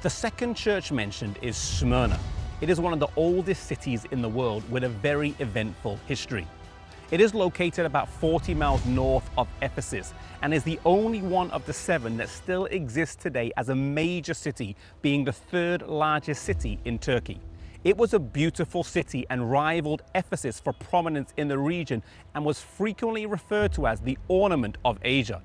The second church mentioned is Smyrna. It is one of the oldest cities in the world with a very eventful history. It is located about 40 miles north of Ephesus and is the only one of the 7 that still exists today as a major city, being the 3rd largest city in Turkey. It was a beautiful city and rivaled Ephesus for prominence in the region and was frequently referred to as the ornament of Asia.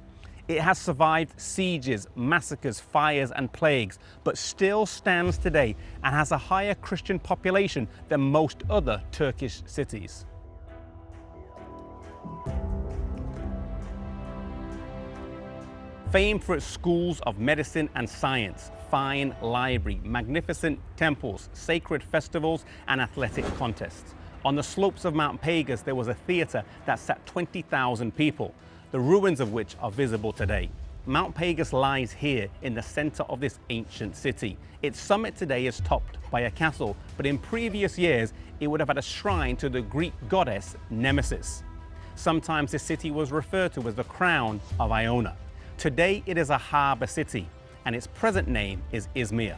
It has survived sieges, massacres, fires and plagues, but still stands today and has a higher Christian population than most other Turkish cities. Famed for its schools of medicine and science, fine library, magnificent temples, sacred festivals and athletic contests. On the slopes of Mount Pegasus there was a theatre that sat 20,000 people, the ruins of which are visible today. Mount Pegasus lies here in the center of this ancient city. Its summit today is topped by a castle, but in previous years it would have had a shrine to the Greek goddess Nemesis. Sometimes this city was referred to as the crown of Iona. Today it is a harbor city and its present name is Izmir.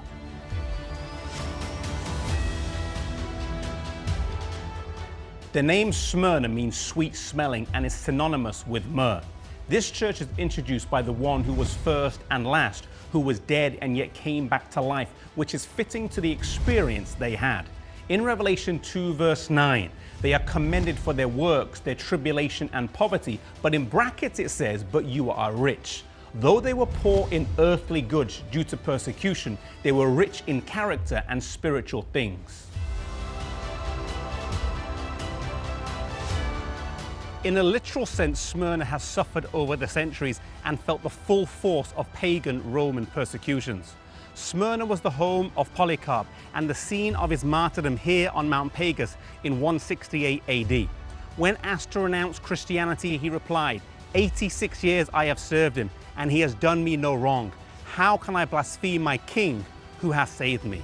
The name Smyrna means sweet smelling and is synonymous with myrrh. This church is introduced by the one who was first and last, who was dead and yet came back to life, which is fitting to the experience they had. In Revelation 2 verse 9, they are commended for their works, their tribulation and poverty, but in brackets it says, "But you are rich." Though they were poor in earthly goods due to persecution, they were rich in character and spiritual things. In a literal sense, Smyrna has suffered over the centuries and felt the full force of pagan Roman persecutions. Smyrna was the home of Polycarp and the scene of his martyrdom here on Mount Pegasus in 168 AD. When asked to renounce Christianity, he replied, 86 years I have served him, and he has done me no wrong. How can I blaspheme my king who has saved me?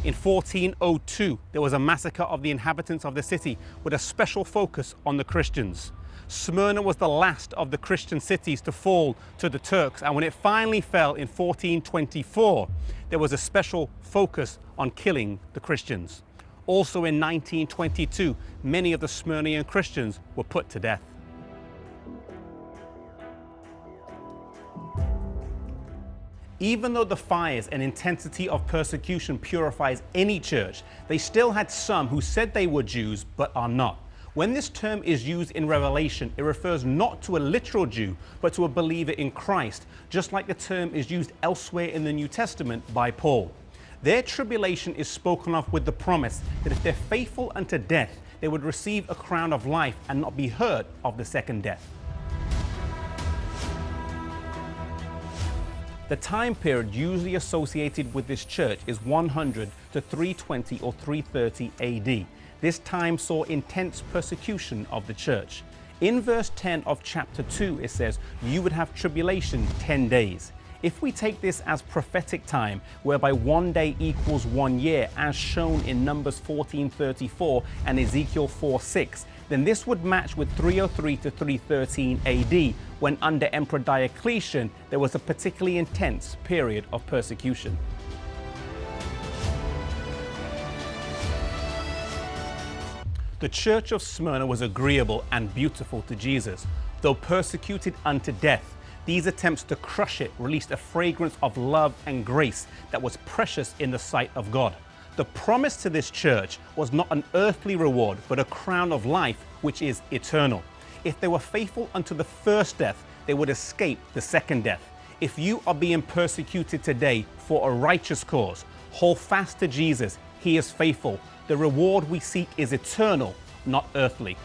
In 1402, there was a massacre of the inhabitants of the city with a special focus on the Christians. Smyrna was the last of the Christian cities to fall to the Turks, and when it finally fell in 1424, there was a special focus on killing the Christians. Also in 1922, many of the Smyrnian Christians were put to death. Even though the fires and intensity of persecution purifies any church, they still had some who said they were Jews but are not. When this term is used in Revelation, it refers not to a literal Jew, but to a believer in Christ, just like the term is used elsewhere in the New Testament by Paul. Their tribulation is spoken of with the promise that if they're faithful unto death, they would receive a crown of life and not be hurt of the second death. The time period usually associated with this church is 100 to 320 or 330 AD. This time saw intense persecution of the church. In verse 10 of chapter 2, it says, "You would have tribulation 10 days." If we take this as prophetic time, whereby 1 day equals 1 year, as shown in Numbers 14:34 and Ezekiel 4:6, then this would match with 303 to 313 AD, when under Emperor Diocletian there was a particularly intense period of persecution. The church of Smyrna was agreeable and beautiful to Jesus. Though persecuted unto death, these attempts to crush it released a fragrance of love and grace that was precious in the sight of God. The promise to this church was not an earthly reward, but a crown of life, which is eternal. If they were faithful unto the first death, they would escape the second death. If you are being persecuted today for a righteous cause, hold fast to Jesus. He is faithful. The reward we seek is eternal, not earthly.